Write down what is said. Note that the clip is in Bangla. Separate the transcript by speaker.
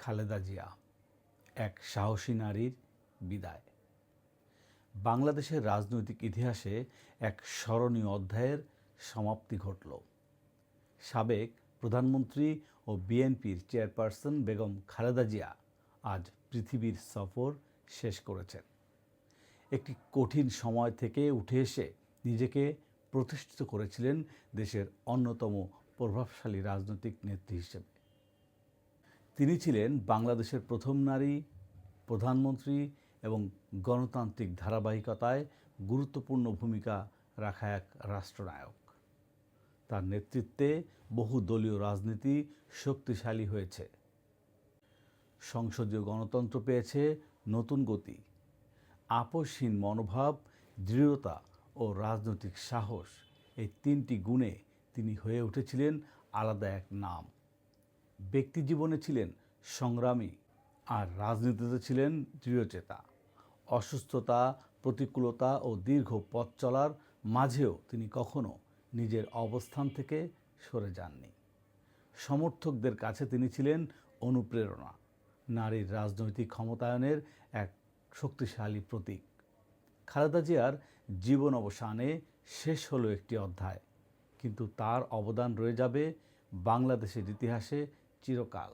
Speaker 1: খালেদা জিয়া, এক সাহসী নারীর বিদায়। বাংলাদেশের রাজনৈতিক ইতিহাসে এক স্মরণীয় অধ্যায়ের সমাপ্তি ঘটল। সাবেক প্রধানমন্ত্রী ও বিএনপির চেয়ারপারসন বেগম খালেদা জিয়া আজ পৃথিবীর সফর শেষ করেছেন। একটি কঠিন সময় থেকে উঠে এসে নিজেকে প্রতিষ্ঠিত করেছিলেন দেশের অন্যতম প্রভাবশালী রাজনৈতিক নেত্রী হিসেবে। তিনি ছিলেন বাংলাদেশের প্রথম নারী প্রধানমন্ত্রী এবং গণতান্ত্রিক ধারাবাহিকতায় গুরুত্বপূর্ণ ভূমিকা রাখা এক রাষ্ট্রনায়ক। তার নেতৃত্বে বহু দলীয় রাজনীতি শক্তিশালী হয়েছে, সংসদীয় গণতন্ত্র পেয়েছে নতুন গতি, আপোষহীন মনোভাব, দৃঢ়তা ও রাজনৈতিক সাহস, এই তিনটি গুণে তিনি হয়ে উঠেছিলেন আলাদা এক নাম। ব্যক্তিজীবনে ছিলেন সংগ্রামী আর রাজনীতিতে ছিলেন দৃঢ়চেতা। অসুস্থতা, প্রতিকূলতা ও দীর্ঘ পথ চলার মাঝেও তিনি কখনো নিজের অবস্থান থেকে সরে যাননি। সমর্থকদের কাছে তিনি ছিলেন অনুপ্রেরণা, নারীর রাজনৈতিক ক্ষমতায়নের এক শক্তিশালী প্রতীক। খালেদা জিয়ার জীবন অবসানে শেষ হলো একটি অধ্যায়, কিন্তু তার অবদান রয়ে যাবে বাংলাদেশের ইতিহাসে চিরকাল।